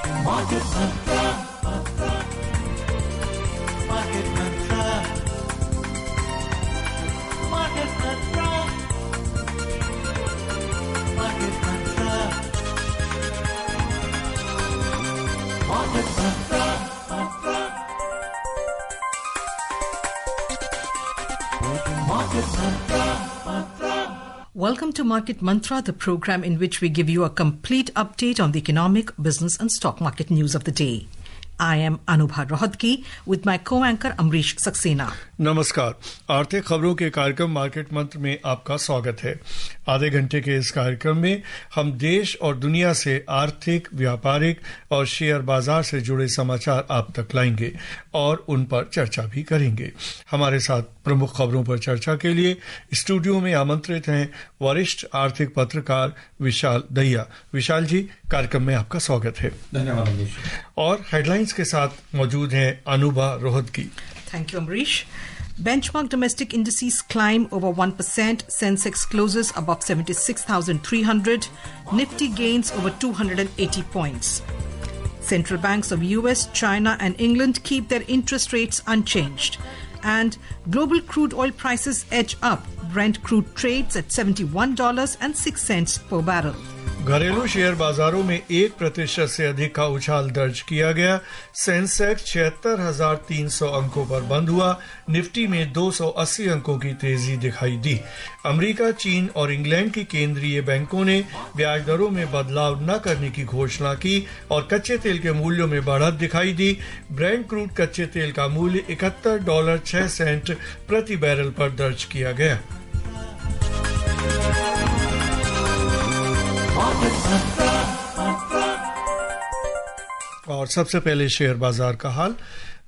Market Mantra. Market Mantra. Market Mantra. Market Mantra. Market Mantra. Market Mantra. Welcome to Market Mantra, the program in which we give you a complete update on the economic, business and stock market news of the day. I am Anubha Rohatgi with my co-anchor Amrish Saxena. नमस्कार। आर्थिक खबरों के कार्यक्रम market मंत्र में आपका स्वागत है। आधे घंटे के इस कार्यक्रम में हम देश और दुनिया से आर्थिक, व्यापारिक और शेयर बाजार से जुड़े समाचार आप तक लाएंगे और उन पर चर्चा भी करेंगे। हमारे साथ प्रमुख खबरों पर चर्चा के लिए स्टूडियो में आमंत्रित हैं वरिष्ठ आर्थिक पत्रकार विशाल दहिया। विशाल जी, कार्यक्रम में आपका स्वागत है। धन्यवाद। और हेडलाइंस के साथ मौजूद हैं Anubha Rohatgi. Thank you, Amrish. Benchmark domestic indices climb over 1%. Sensex closes above 76,300. Nifty gains over 280 points. Central banks of US, China and England keep their interest rates unchanged. And global crude oil prices edge up. Brent crude trades at $71.06 per barrel. घरेलू share बाजारों में 1% से अधिक का उछाल दर्ज किया गया। सेंसेक्स 76,300 अंकों पर बंद हुआ। निफ्टी में 280 अंकों की तेजी दिखाई दी। अमेरिका, चीन और इंग्लैंड की केंद्रीय बैंकों ने ब्याज दरों में बदलाव न करने की घोषणा की और कच्चे तेल के मूल्यों में बढ़त दिखाई दी। ब्रेंट क्रूड कच्चे तेल का मूल्य $71.06 प्रति बैरल पर दर्ज किया गया। और सबसे पहले शेयर बाजार का हाल।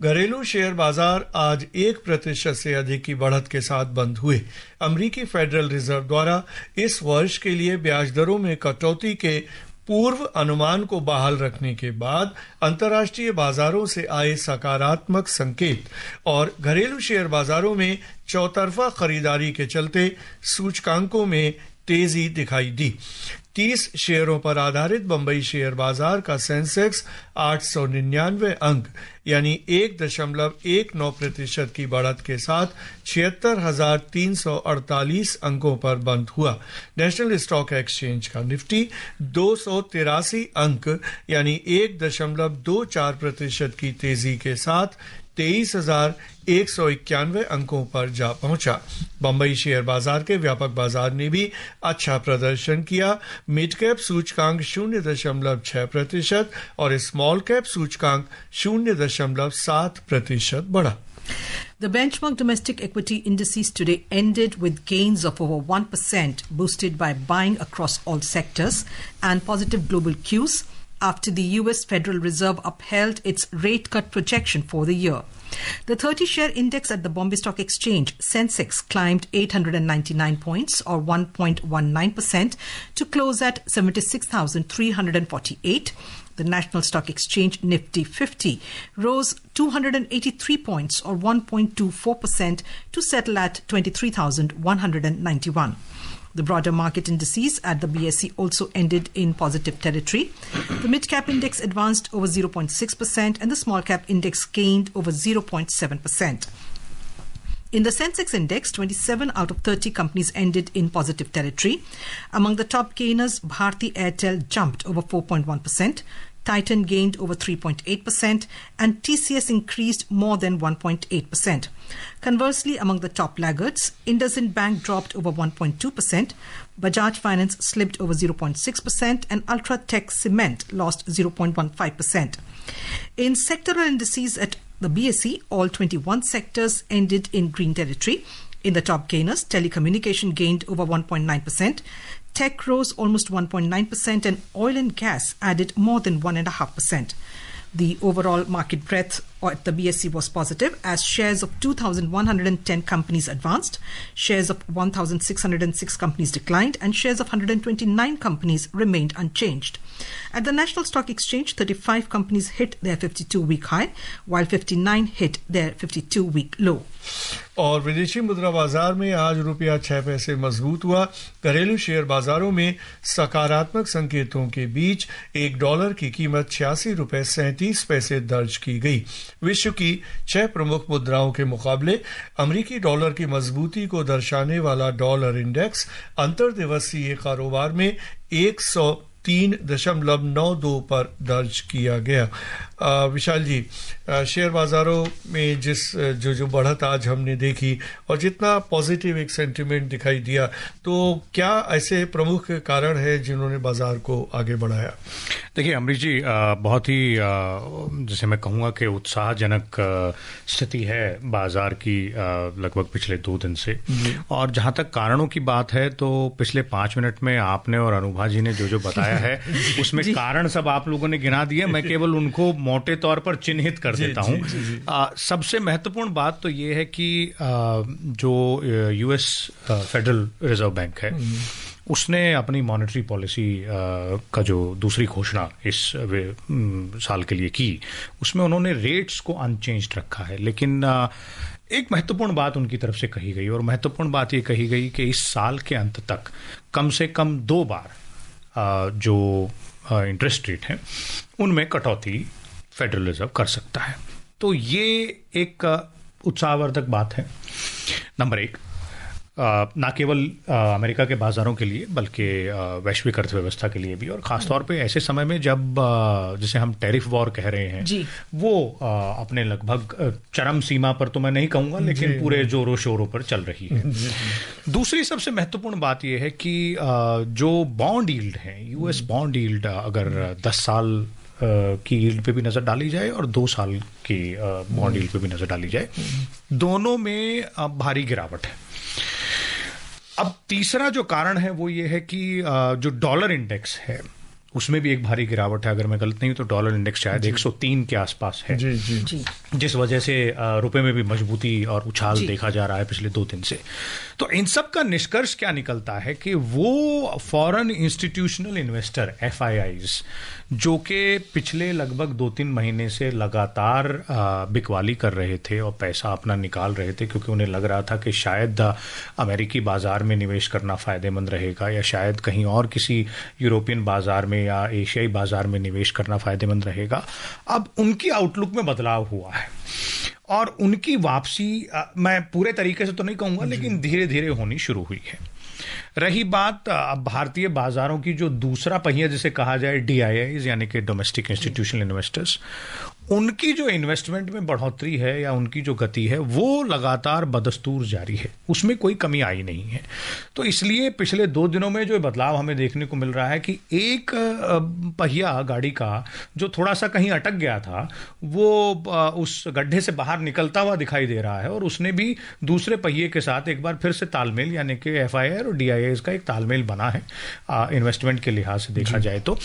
घरेलू शेयर बाजार आज 1% से अधिक की बढ़त के साथ बंद हुए। अमेरिकी फेडरल रिजर्व द्वारा इस वर्ष के लिए ब्याज दरों में कटौती के पूर्व अनुमान को बहाल रखने के बाद अंतर्राष्ट्रीय बाजारों से आए सकारात्मक संकेत और घरेलू शेयर बाजारों में चौतरफा खरीदारी के चलते सूचकांकों में तेजी दिखाई दी। 30 शेयरों पर आधारित बंबई शेयर बाजार का सेंसेक्स 899 अंक यानी 1.19% की बढ़त के साथ 76,348 अंकों पर बंद हुआ। नेशनल स्टॉक एक्सचेंज का निफ्टी 283 अंक यानी 1.24% की तेजी के साथ 23,191 अंकों पर जा पहुंचा। बंबई शेयर बाजार के व्यापक बाजार ने भी अच्छा प्रदर्शन किया। मिड कैप सूचकांक 0.6% और स्मॉल कैप सूचकांक 0.7% बढ़ा। The benchmark domestic equity indices today ended with gains of over 1%, boosted by buying across all sectors and positive global cues after the US Federal Reserve upheld its rate cut projection for the year. The 30-share index at the Bombay Stock Exchange, Sensex, climbed 899 points or 1.19% to close at 76,348. The National Stock Exchange Nifty 50 rose 283 points or 1.24% to settle at 23,191. The broader market indices at the BSE also ended in positive territory. The mid-cap index advanced over 0.6% and the small-cap index gained over 0.7%. In the Sensex index, 27 out of 30 companies ended in positive territory. Among the top gainers, Bharti Airtel jumped over 4.1%. Titan gained over 3.8% and TCS increased more than 1.8%. Conversely, among the top laggards, IndusInd Bank dropped over 1.2%, Bajaj Finance slipped over 0.6% and Ultratech Cement lost 0.15%. In sectoral indices at the BSE, all 21 sectors ended in green territory. In the top gainers, telecommunication gained over 1.9%. Tech rose almost 1.9% and oil and gas added more than 1.5%. The overall market breadth or at the BSE was positive as shares of 2,110 companies advanced, shares of 1,606 companies declined, and shares of 129 companies remained unchanged. At the National Stock Exchange, 35 companies hit their 52-week high, while 59 hit their 52-week low. और विदेशी मुद्रा बाजार में आज रुपया 6 पैसे मजबूत हुआ। घरेलू शेयर बाजारों में सकारात्मक संकेतों के बीच $1 की कीमत 86 रुपए 37 पैसे दर्ज की गई। विश्व की 6 प्रमुख मुद्राओं के मुकाबले अमेरिकी डॉलर की मजबूती को दर्शाने वाला डॉलर इंडेक्स अंतर्दिवसीय कारोबार में 103.92 पर दर्ज किया गया। विशाल जी, शेयर बाजारों में जो बढ़त आज हमने देखी और जितना पॉजिटिव एक सेंटिमेंट दिखाई दिया, तो क्या ऐसे प्रमुख कारण है जिन्होंने बाजार को आगे बढ़ाया? देखिए अमरीश जी, बहुत ही जैसे मैं कहूँगा कि उत्साहजनक स्थिति है बाजार की लगभग पिछले 2 दिन से। और जहाँ तक कारणों की बात है तो पिछले 5 मिनट में आपने और अनुभा जी ने जो बताया है उसमें कारण सब आप लोगों ने गिना दिए। मैं केवल उनको मोटे तौर पर चिन्हित कर देता हूं। सबसे महत्वपूर्ण बात तो ये है कि जो यूएस फेडरल रिजर्व बैंक है उसने अपनी मॉनेटरी पॉलिसी का जो दूसरी घोषणा इस साल के लिए की, उसमें उन्होंने रेट्स को अनचेंज्ड रखा है। लेकिन एक महत्वपूर्ण बात उनकी तरफ से कही गई, और महत्वपूर्ण बात ये कही गई कि इस साल के अंत तक कम से कम 2 बार जो इंटरेस्ट रेट है उनमें कटौती फेडरल रिजर्व कर सकता है। तो ये एक उत्साहवर्धक बात है। नंबर 1, ना केवल अमेरिका के बाजारों के लिए बल्कि वैश्विक अर्थव्यवस्था के लिए भी, और खासतौर पे ऐसे समय में जब जिसे हम टैरिफ वॉर कह रहे हैं वो अपने लगभग चरम सीमा पर तो मैं नहीं कहूंगा, लेकिन पूरे जोरों शोरों पर चल रही है। दूसरी सबसे महत्वपूर्ण बात यह है कि जो बॉन्ड यील्ड है, यूएस बॉन्ड यील्ड, अगर 10 साल की यील्ड पे भी नजर डाली जाए और 2 साल की बॉन्ड यील्ड पे भी नजर डाली जाए, दोनों में भारी गिरावट है। अब तीसरा जो कारण है वो ये है कि जो डॉलर इंडेक्स है उसमें भी एक भारी गिरावट है। अगर मैं गलत नहीं हूं तो डॉलर इंडेक्स शायद 103 के आसपास है, जी। जिस वजह से रुपए में भी मजबूती और उछाल देखा जा रहा है पिछले 2 दिन से। तो इन सब का निष्कर्ष क्या निकलता है कि वो फॉरेन इंस्टीट्यूशनल इन्वेस्टर FIIs जो कि पिछले लगभग 2-3 महीने से लगातार बिकवाली कर रहे थे और पैसा अपना निकाल रहे थे, क्योंकि उन्हें लग रहा था कि शायद अमेरिकी बाजार में निवेश करना फायदेमंद रहेगा, या शायद कहीं और किसी यूरोपियन बाजार में या एशियाई बाजार में निवेश करना फायदेमंद रहेगा। अब उनकी आउटलुक में बदलाव हुआ है और उनकी वापसी मैं पूरे तरीके से तो नहीं कहूंगा, लेकिन धीरे धीरे होनी शुरू हुई है। रही बात अब भारतीय बाजारों की, जो दूसरा पहिया जिसे कहा जाए DIIs यानी कि डोमेस्टिक इंस्टीट्यूशनल इन्वेस्टर्स, उनकी जो इन्वेस्टमेंट में बढ़ोतरी है या उनकी जो गति है वो लगातार बदस्तूर जारी है, उसमें कोई कमी आई नहीं है। तो इसलिए पिछले 2 दिनों में जो बदलाव हमें देखने को मिल रहा है कि एक पहिया गाड़ी का जो थोड़ा सा कहीं अटक गया था वो उस गड्ढे से बाहर निकलता हुआ दिखाई दे रहा है, और उसने भी दूसरे पहिए के साथ एक बार फिर से तालमेल, यानी कि FII और DIIs का एक तालमेल बना है इन्वेस्टमेंट के लिहाज से देखा जाए तो।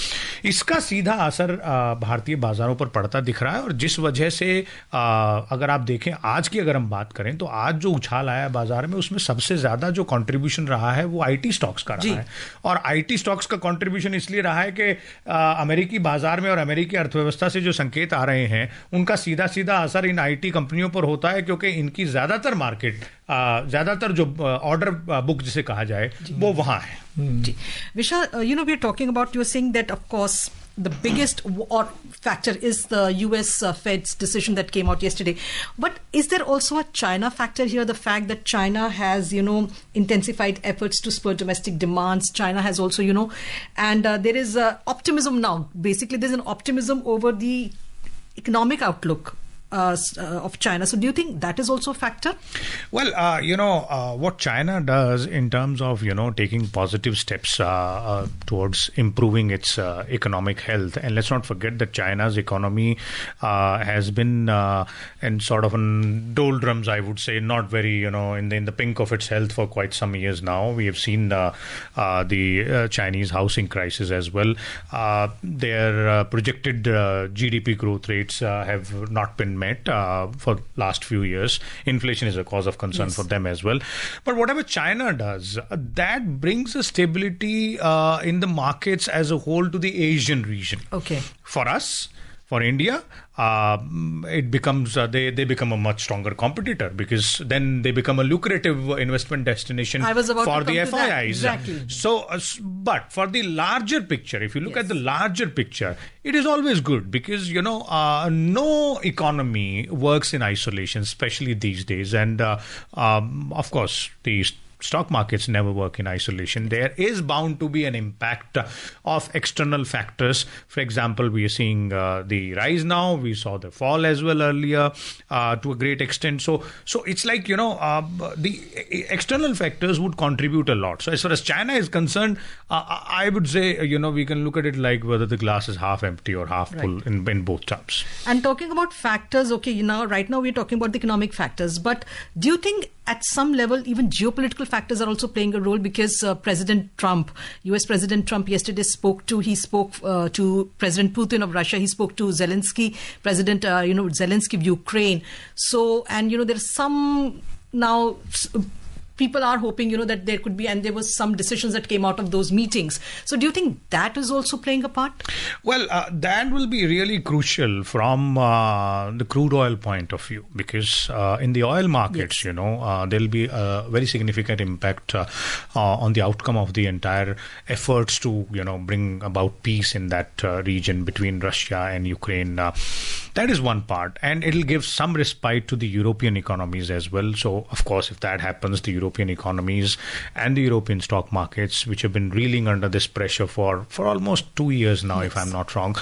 इसका सीधा असर भारतीय बाजारों पर पड़ता दिख रहा है, और जिस वजह से अगर आप देखें आज की अगर हम बात करें तो आज जो उछाल आया बाजार में उसमें सबसे ज्यादा जो कंट्रीब्यूशन रहा है वो IT स्टॉक्स का रहा है। और IT स्टॉक्स का कंट्रीब्यूशन इसलिए रहा है कि अमेरिकी बाजार में और अमेरिकी अर्थव्यवस्था से जो संकेत आ रहे हैं उनका सीधा सीधा असर इन IT कंपनियों पर होता है, क्योंकि इनकी ज्यादातर मार्केट, ज्यादातर जो ऑर्डर बुक जिसे कहा जाए वो वहां है। Vishal, we are talking about, you're saying that of course the biggest factor is the US Fed's decision that came out yesterday. But is there also a China factor here? The fact that China has, intensified efforts to spur domestic demands. China has also, and there is optimism now. Basically, there's an optimism over the economic outlook of China. So do you think that is also a factor? Well, what China does in terms of, taking positive steps towards improving its economic health. And let's not forget that China's economy has been in sort of an doldrums, I would say, not very, in the pink of its health for quite some years now. We have seen the Chinese housing crisis as well. Their projected GDP growth rates have not been met for last few years. Inflation is a cause of concern for them as well. But whatever China does, that brings a stability in the markets as a whole to the Asian region. Okay. For us, for India, it becomes they become a much stronger competitor, because then they become a lucrative investment destination for the FIIs. Exactly. So, but for the larger picture, if you look at the larger picture, it is always good, because no economy works in isolation, especially these days, and of course the stock markets never work in isolation. There is bound to be an impact of external factors. For example, we are seeing the rise now. We saw the fall as well earlier to a great extent. So it's like, the external factors would contribute a lot. So as far as China is concerned, I would say, we can look at it like whether the glass is half empty or half full in both terms. And talking about factors, okay, right now we're talking about the economic factors, but do you think at some level even geopolitical factors are also playing a role? Because President Trump, US President Trump yesterday spoke to President Putin of Russia. He spoke to Zelensky, President Zelensky of Ukraine. So, and there's some now people are hoping, that there could be, and there was some decisions that came out of those meetings. So do you think that is also playing a part? Well, that will be really crucial from the crude oil point of view, because in the oil markets, there'll be a very significant impact on the outcome of the entire efforts to, bring about peace in that region between Russia and Ukraine. That is one part, and it'll give some respite to the European economies as well. So, of course, if that happens, the European economies and the European stock markets, which have been reeling under this pressure for almost 2 years now, if I'm not wrong,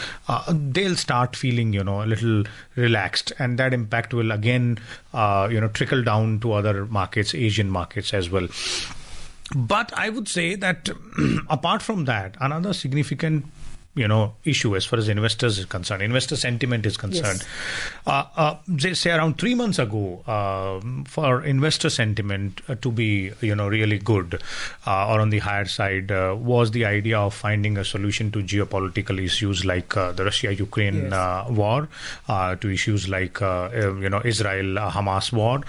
they'll start feeling, a little relaxed, and that impact will again, trickle down to other markets, Asian markets as well. But I would say that apart from that, another significant issue as far as investors is concerned, investor sentiment is concerned. Say around 3 months ago, for investor sentiment to be, really good or on the higher side, was the idea of finding a solution to geopolitical issues like the Russia-Ukraine war, to issues like, Israel-Hamas war,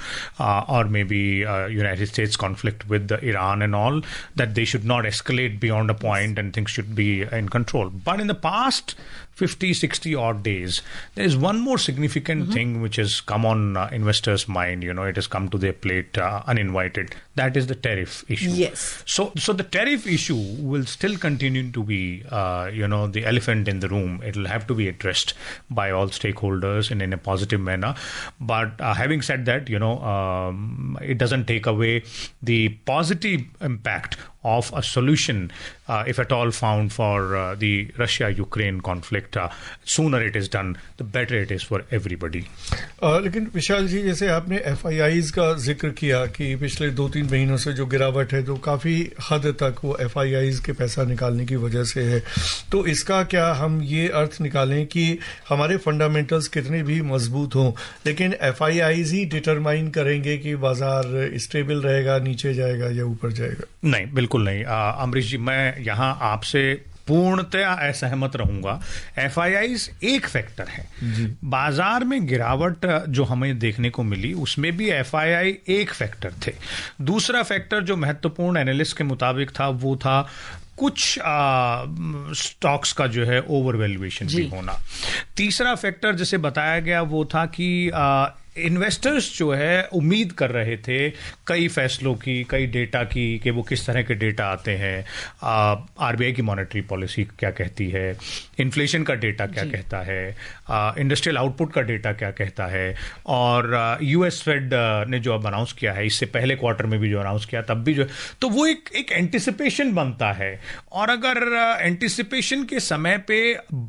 or maybe United States conflict with Iran and all, that they should not escalate beyond a point and things should be in control. But in the past 50, 60 odd days, there is one more significant thing which has come on investors' mind. It has come to their plate uninvited. That is the tariff issue. Yes. So the tariff issue will still continue to be, the elephant in the room. It will have to be addressed by all stakeholders in a positive manner. But having said that, it doesn't take away the positive impact of a solution, if at all found, for the Russia-Ukraine conflict. Sooner it is done, the better it is for everybody. लेकिन विशाल जी, जैसे आपने FIIs का जिक्र किया कि पिछले 2-3 महीनों से जो गिरावट है, तो काफ़ी हद तक वो FIIs के पैसा निकालने की वजह से है. तो इसका क्या हम ये अर्थ निकालें कि हमारे फंडामेंटल्स कितने भी मजबूत हों, लेकिन FIIs ही डिटरमाइन करेंगे कि बाजार स्टेबल रहेगा, नीचे जाएगा या ऊपर जाएगा? नहीं, बिल्कुल नहीं. अमरीश जी, मैं यहाँ आपसे पूर्णतया असहमत रहूंगा. FIIs एक फैक्टर है. बाजार में गिरावट जो हमें देखने को मिली, उसमें भी FII एक फैक्टर थे. दूसरा फैक्टर जो महत्वपूर्ण एनालिस्ट के मुताबिक था, वो था कुछ स्टॉक्स का जो है ओवर वैल्यूएशन भी होना. तीसरा फैक्टर जिसे बताया गया वो था कि इन्वेस्टर्स जो है उम्मीद कर रहे थे कई फैसलों की, कई डेटा की, कि वो किस तरह के डेटा आते हैं, आरबीआई की मॉनेटरी पॉलिसी क्या कहती है, इन्फ्लेशन का डेटा क्या कहता है, इंडस्ट्रियल आउटपुट का डेटा क्या कहता है, और यूएस फेड ने जो अब अनाउंस किया है, इससे पहले क्वार्टर में भी जो अनाउंस किया तब भी जो, तो वो एक एंटिसिपेशन बनता है. और अगर एंटिसिपेशन के समय पे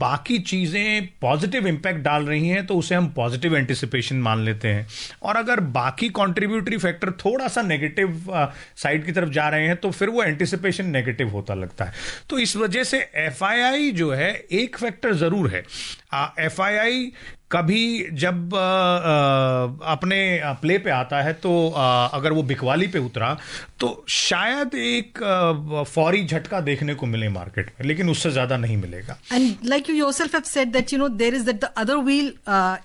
बाकी चीजें पॉजिटिव इम्पैक्ट डाल रही हैं तो उसे हम पॉजिटिव एंटिसिपेशन मान लेते हैं. और अगर बाकी कंट्रीब्यूटरी फैक्टर थोड़ा सा नेगेटिव साइड की तरफ जा रहे हैं तो फिर वो एंटिसिपेशन नेगेटिव होता लगता है. तो इस वजह से FII जो है एक फैक्टर जरूर है. FII कभी जब अपने प्ले पे आता है तो अगर वो बिकवाली पे उतरा तो शायद एक फौरी झटका देखने को मिले मार्केट में, लेकिन उससे ज्यादा नहीं मिलेगा. And like you yourself have said that, there is that the other wheel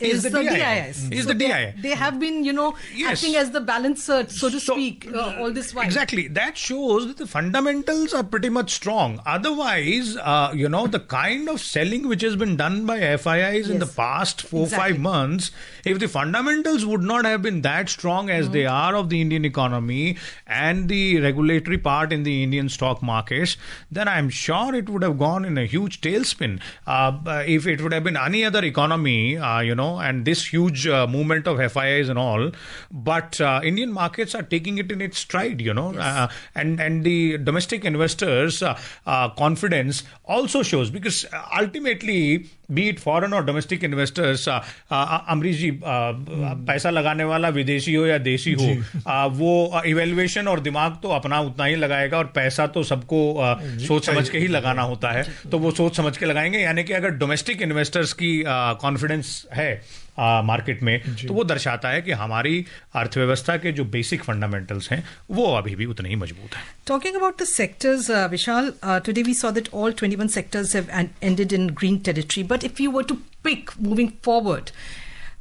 is the DIS. Is So the DIS. They have been, Yes. acting as the balancer, so to speak, all this while. Exactly. That shows that the fundamentals are pretty much strong. Otherwise, the kind of selling which has been done by FIIs in the past 4-5 months, if the fundamentals would not have been that strong as they are of the Indian economy and the regulatory part in the Indian stock markets, then I'm sure it would have gone in a huge tailspin. If it would have been any other economy, and this huge movement of FIIs and all, but Indian markets are taking it in its stride, and the domestic investors' confidence also shows, because ultimately, be it foreign or domestic investors, Amrish जी, पैसा लगाने वाला विदेशी हो या देशी हो, वो evaluation और दिमाग तो अपना उतना ही लगाएगा, और पैसा तो सबको सोच समझ के ही लगाना होता है, तो वो सोच समझ के लगाएंगे. यानी कि अगर डोमेस्टिक इन्वेस्टर्स की कॉन्फिडेंस है मार्केट में, तो वो दर्शाता है कि हमारी अर्थव्यवस्था के जो बेसिक फंडामेंटल्स हैं वो अभी भी उतने ही मजबूत हैं. Talking about the sectors, Vishal, today we saw that all 21 sectors have ended in green territory. But if you were to pick moving forward,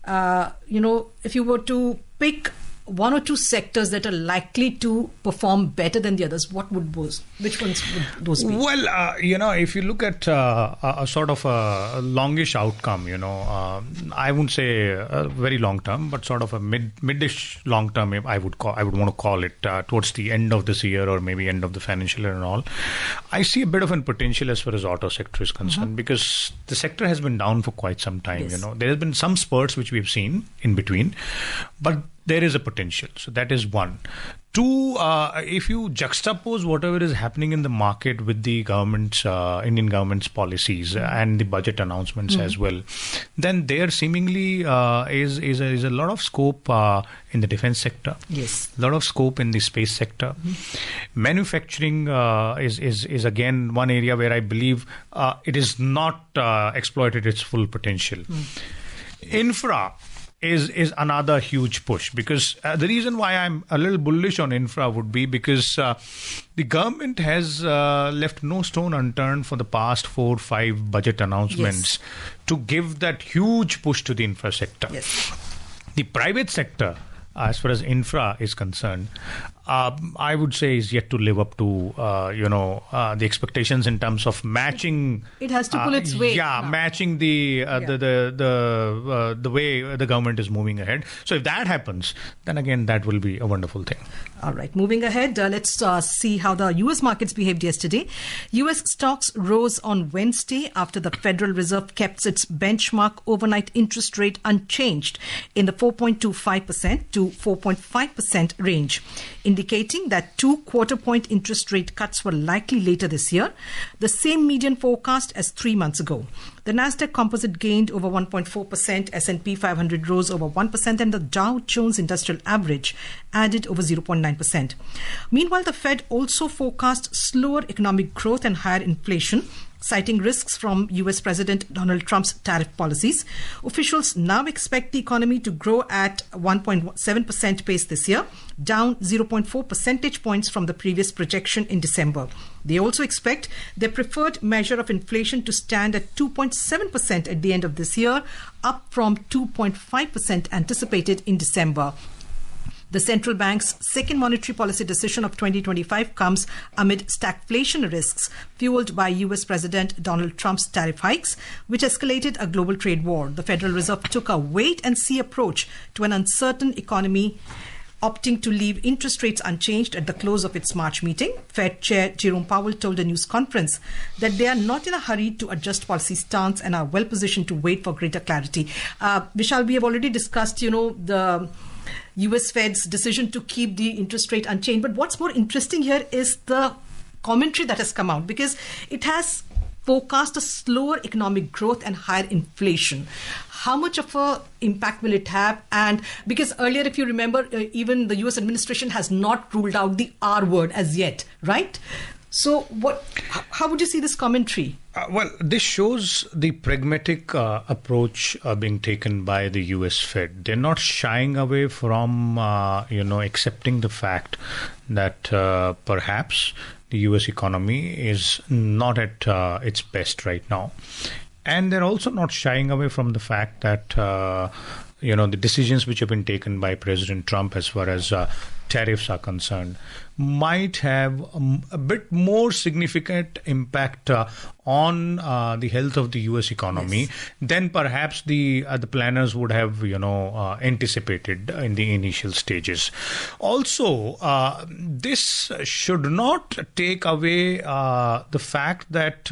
if you were to pick one or two sectors that are likely to perform better than the others, which ones would those be? Well, if you look at a sort of a longish outcome, I wouldn't say a very long term, but sort of a mid-ish long term, I would want to call it, towards the end of this year or maybe end of the financial year and all. I see a bit of a potential as far as auto sector is concerned, because the sector has been down for quite some time. Yes. There have been some spurts which we've seen in between, but there is a potential. So that is one. Two, if you juxtapose whatever is happening in the market with the government's, Indian government's policies and the budget announcements as well, then there seemingly is a lot of scope in the defense sector. Yes. A lot of scope in the space sector. Manufacturing is again one area where I believe it is not exploited its full potential. Infra is another huge push, because the reason why I'm a little bullish on infra would be because the government has left no stone unturned for the past 4-5 budget announcements to give that huge push to the infra sector. Yes. The private sector, as far as infra is concerned, I would say is yet to live up to the expectations in terms of matching. It has to pull its weight. Yeah, now. matching the way the government is moving ahead. So if that happens, then again that will be a wonderful thing. All right, moving ahead, let's see how the U.S. markets behaved yesterday. U.S. stocks rose on Wednesday after the Federal Reserve kept its benchmark overnight interest rate unchanged in the 4.25% to 4.5% range, indicating that 2 quarter-point interest rate cuts were likely later this year, the same median forecast as 3 months ago. The Nasdaq Composite gained over 1.4%, S&P 500 rose over 1%, and the Dow Jones Industrial Average added over 0.9%. Meanwhile, the Fed also forecast slower economic growth and higher inflation, citing risks from U.S. President Donald Trump's tariff policies. Officials now expect the economy to grow at 1.7% pace this year, down 0.4 percentage points from the previous projection in December. They also expect their preferred measure of inflation to stand at 2.7% at the end of this year, up from 2.5% anticipated in December. The central bank's second monetary policy decision of 2025 comes amid stagflation risks fueled by U.S. President Donald Trump's tariff hikes, which escalated a global trade war. The Federal Reserve took a wait-and-see approach to an uncertain economy, opting to leave interest rates unchanged at the close of its March meeting. Fed Chair Jerome Powell told a news conference that they are not in a hurry to adjust policy stance and are well positioned to wait for greater clarity. Vishal, we have already discussed, the US Fed's decision to keep the interest rate unchanged. But what's more interesting here is the commentary that has come out, because it has forecast a slower economic growth and higher inflation. How much of an impact will it have? And because earlier, if you remember, even the US administration has not ruled out the R word as yet, right? So, how would you see this commentary? Well, this shows the pragmatic approach being taken by the U.S. Fed. They're not shying away from, accepting the fact that perhaps the U.S. economy is not at its best right now. And they're also not shying away from the fact that, the decisions which have been taken by President Trump as far as tariffs are concerned might have a bit more significant impact on the health of the U.S. economy than perhaps the planners would have, anticipated in the initial stages. Also, this should not take away the fact that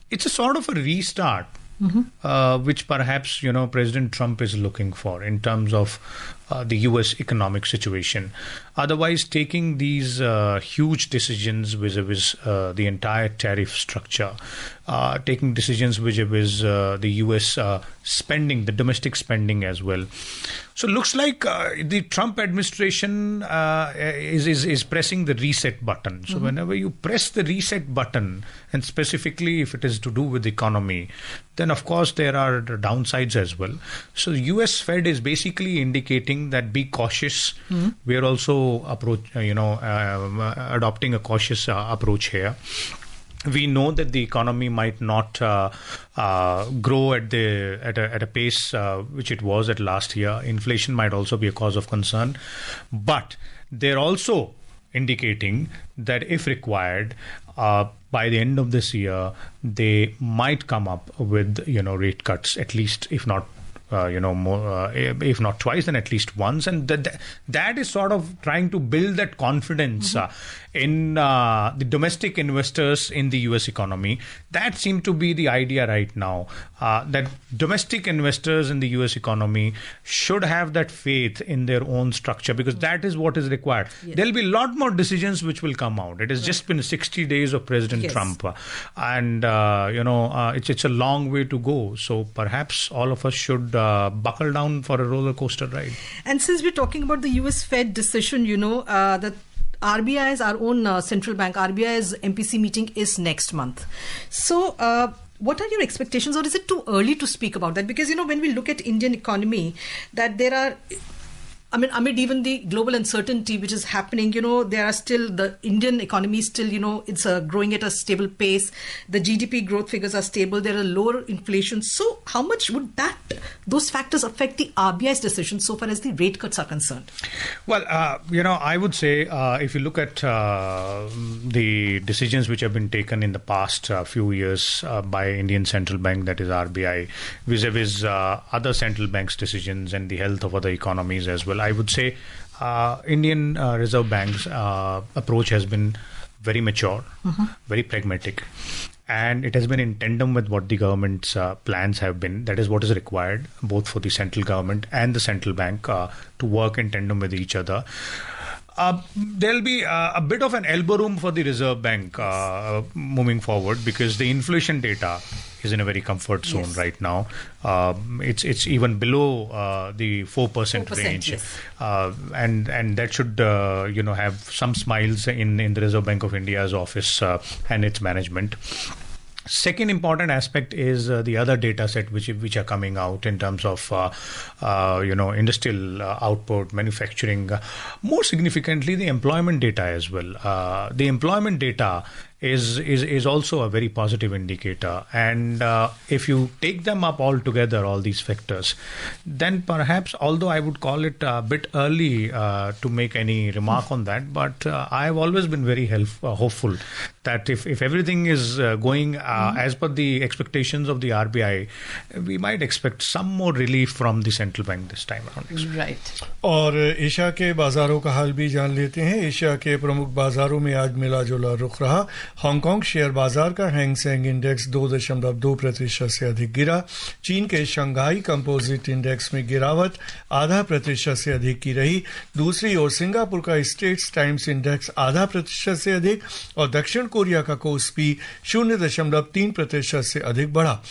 it's a sort of a restart, which perhaps, President Trump is looking for in terms of the U.S. economic situation. Otherwise, taking these huge decisions vis-a-vis the entire tariff structure, taking decisions vis-a-vis the U.S. spending, the domestic spending as well. So it looks like the Trump administration is pressing the reset button. So whenever you press the reset button, and specifically if it is to do with the economy, then of course there are downsides as well. So the U.S. Fed is basically indicating that be cautious. We are also adopting a cautious approach here. We know that the economy might not grow at a pace which it was at last year. Inflation might also be a cause of concern, but they're also indicating that if required, by the end of this year, they might come up with rate cuts, at least if not more, if not twice, then at least once. And that is sort of trying to build that confidence in the domestic investors in the U.S. economy. That seemed to be the idea right now, that domestic investors in the U.S. economy should have that faith in their own structure, because that is what is required. Yes. There'll be a lot more decisions which will come out. It has just been 60 days of President Trump, and it's a long way to go. So perhaps all of us should buckle down for a roller coaster ride. And since we're talking about the US Fed decision, that RBI's, our own central bank, RBI's MPC meeting is next month. So what are your expectations, or is it too early to speak about that? Because, when we look at Indian economy, that there are, amid even the global uncertainty which is happening, there are still, the Indian economy is still, it's growing at a stable pace. The GDP growth figures are stable. There are lower inflation. So how much would those factors affect the RBI's decision so far as the rate cuts are concerned? Well, I would say if you look at the decisions which have been taken in the past few years by Indian Central Bank, that is RBI, vis-a-vis other central banks' decisions and the health of other economies as well, I would say Indian Reserve Bank's approach has been very mature, very pragmatic, and it has been in tandem with what the government's plans have been. That is what is required, both for the central government and the central bank to work in tandem with each other. There'll be a bit of an elbow room for the Reserve Bank moving forward, because the inflation data is in a very comfort zone right now. It's even below the 4% range, and that should have some smiles in the Reserve Bank of India's office and its management. Second important aspect is the other data set which are coming out in terms of industrial output, manufacturing, more significantly the employment data as well. The employment data is also a very positive indicator, and if you take them up all together, all these factors, then perhaps, although I would call it a bit early to make any remark on that, but I've always been very hopeful that if everything is going as per the expectations of the RBI, we might expect some more relief from the central bank this time around. Right. और Asia के बाजारों का हाल भी जान लेते हैं. Asia के प्रमुख बाजारों में आज मिला जुला रुख रहा. हांगकांग शेयर बाजार का हैंगसेंग इंडेक्स 2.2% से अधिक गिरा. चीन के शंघाई कंपोजिट इंडेक्स में गिरावट 0.5% से अधिक की रही. दूसरी ओर सिंगापुर का स्टेट्स टाइम्स इंडेक्स 0.5% से अधिक और दक्षिण कोरिया का कोस्पी 0.3% से अधिक बढ़ा.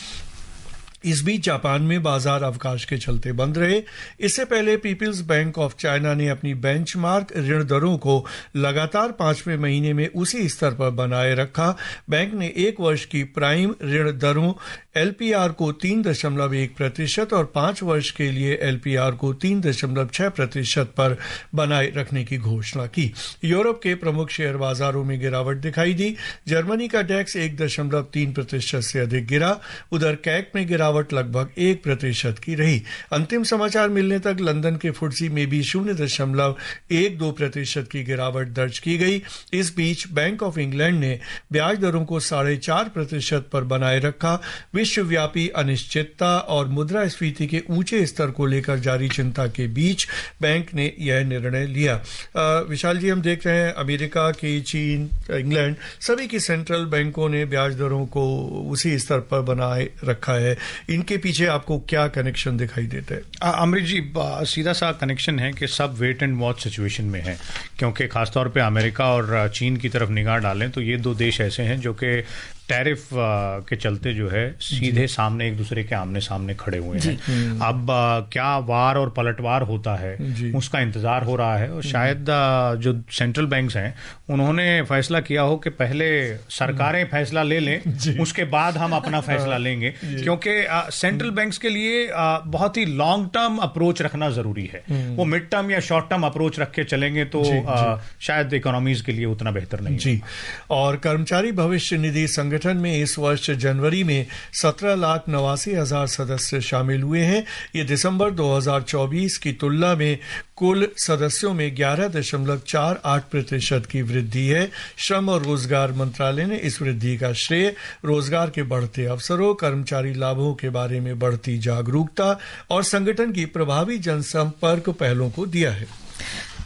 इस बीच जापान में बाजार अवकाश के चलते बंद रहे। इससे पहले पीपल्स बैंक ऑफ चाइना ने अपनी बेंचमार्क ऋण दरों को लगातार 5वें महीने में उसी स्तर पर बनाए रखा। बैंक ने 1 वर्ष की प्राइम ऋण दरों LPR को 3.1% और 5 वर्ष के लिए LPR को 3.6% पर बनाए रखने की घोषणा की। यूरोप के प्रमुख शेयर बाजारों में गिरावट दिखाई दी। जर्मनी का डेक्स 1.3% से अधिक गिरा। उधर कैक में गिरावट लगभग 1% की रही। अंतिम समाचार मिलने तक लंदन के फुटसी में भी 0.12% की गिरावट दर्ज की गई। इस बीच बैंक ऑफ इंग्लैंड ने ब्याज दरों को 4.5% पर बनाए रखा। विश्वव्यापी अनिश्चितता और मुद्रास्फीति के ऊंचे स्तर को लेकर जारी चिंता के बीच बैंक ने यह निर्णय लिया। विशाल जी, हम देख रहे हैं अमेरिका की, चीन, इंग्लैंड, सभी की सेंट्रल बैंकों ने ब्याज दरों को उसी स्तर पर बनाए रखा है। इनके पीछे आपको क्या कनेक्शन दिखाई देता है? अमरीक जी, सीधा सा कनेक्शन है कि सब वेट एंड वॉच सिचुएशन में है, क्योंकि खासतौर पे अमेरिका और चीन की तरफ निगाह डालें तो ये 2 देश ऐसे हैं जो कि टैरिफ के चलते जो है सीधे सामने एक दूसरे के आमने सामने खड़े हुए हैं। अब क्या वार और पलटवार होता है उसका इंतजार हो रहा है। और शायद जो सेंट्रल बैंक्स हैं उन्होंने फैसला किया हो कि पहले सरकारें फैसला ले लें, उसके बाद हम अपना फैसला लेंगे, क्योंकि सेंट्रल बैंक्स के लिए बहुत ही लॉन्ग टर्म अप्रोच रखना जरूरी है। वो मिड टर्म या शॉर्ट टर्म अप्रोच रख के चलेंगे तो शायद इकोनॉमीज के लिए उतना बेहतर नहीं जी। और कर्मचारी भविष्य निधि संगठन में इस वर्ष जनवरी में 17,89,000 सदस्य शामिल हुए हैं। ये दिसंबर 2024 की तुलना में कुल सदस्यों में 11.48% की वृद्धि है। श्रम और रोजगार मंत्रालय ने इस वृद्धि का श्रेय रोजगार के बढ़ते अवसरों, कर्मचारी लाभों के बारे में बढ़ती जागरूकता और संगठन की प्रभावी जनसंपर्क पहलों को दिया है।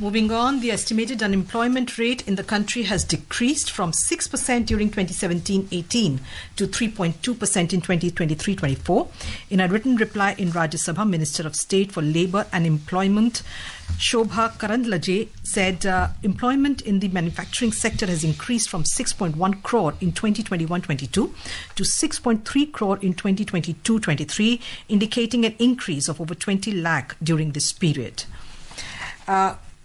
Moving on, the estimated unemployment rate in the country has decreased from 6% during 2017-18 to 3.2% in 2023-24. In a written reply in Rajya Sabha, Minister of State for Labour and Employment, Shobha Karandlaje, said employment in the manufacturing sector has increased from 6.1 crore in 2021-22 to 6.3 crore in 2022-23, indicating an increase of over 20 lakh during this period.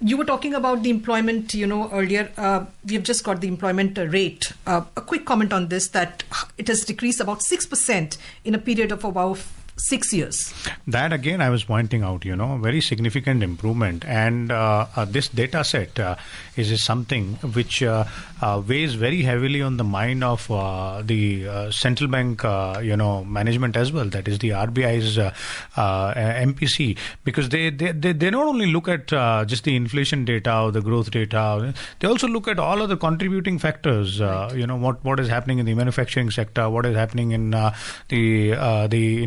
You were talking about the employment, earlier. We have just got the employment rate. A quick comment on this, that it has decreased about 6% in a period of about 6 years. That again I was pointing out, very significant improvement. And this data set is something which weighs very heavily on the mind of the central bank, management as well. That is the RBI's MPC, because they not only look at just the inflation data or the growth data, they also look at all of the contributing factors. Right. What is happening in the manufacturing sector, what is happening in the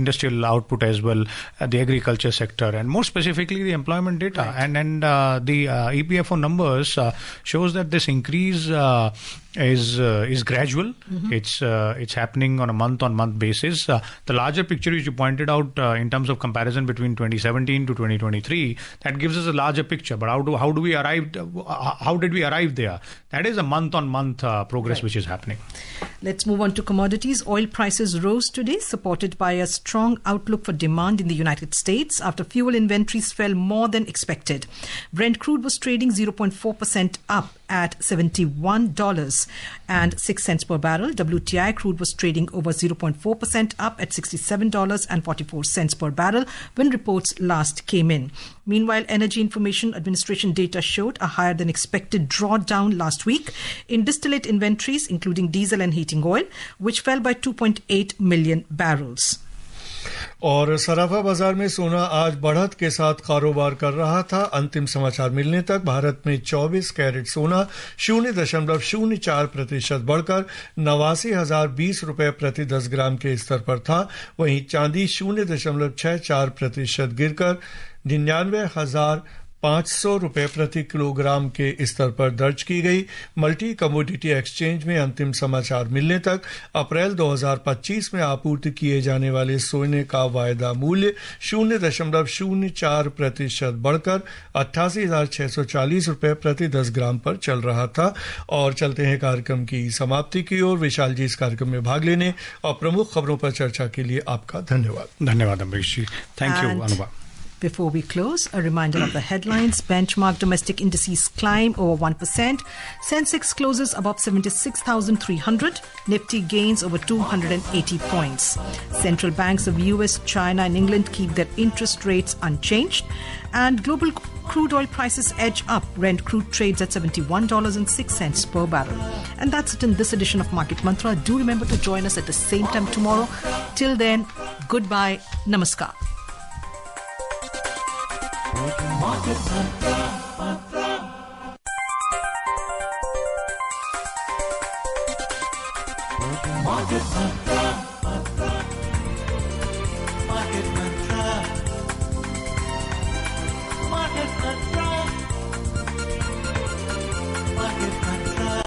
industrial output as well, the agriculture sector, and more specifically the employment data. Right. And the EPFO numbers shows that this increase is gradual. It's happening on a month-on-month basis. The larger picture which you pointed out in terms of comparison between 2017 to 2023, that gives us a larger picture. But how did we arrive there? That is a month-on-month progress. Right. Which is happening. Let's move on to commodities. Oil prices rose today, supported by a strong outlook for demand in the United States after fuel inventories fell more than expected. Brent crude was trading 0.4% up at $71.06 per barrel. WTI crude was trading over 0.4% up at $67.44 per barrel when reports last came in. Meanwhile, Energy Information Administration data showed a higher than expected drawdown last week in distillate inventories, including diesel and heating oil, which fell by 2.8 million barrels. और सराफा बाजार में सोना आज बढ़त के साथ कारोबार कर रहा था। अंतिम समाचार मिलने तक भारत में 24 कैरेट सोना 0.04% बढ़कर 89,020 रुपए प्रति 10 ग्राम के स्तर पर था। वहीं चांदी 0.64% गिरकर 99,000 500 प्रति किलोग्राम के स्तर पर दर्ज की गई। मल्टी कमोडिटी एक्सचेंज में अंतिम समाचार मिलने तक अप्रैल 2025 में आपूर्ति किए जाने वाले सोने का वायदा मूल्य 0.04% बढ़कर 88,640 रुपए प्रति 10 ग्राम पर चल रहा था। और चलते हैं कार्यक्रम की समाप्ति की ओर। विशाल जी, इस कार्यक्रम में भाग लेने और प्रमुख खबरों पर चर्चा के लिए आपका धन्यवाद। धन्यवाद Amrish ji. Thank you Anupa. Before we close, a reminder of the headlines. Benchmark domestic indices climb over 1%. Sensex closes above 76,300. Nifty gains over 280 points. Central banks of US, China and England keep their interest rates unchanged. And global crude oil prices edge up. Brent crude trades at $71.06 per barrel. And that's it in this edition of Market Mantra. Do remember to join us at the same time tomorrow. Till then, goodbye. Namaskar. Market Mantra. Market Mantra.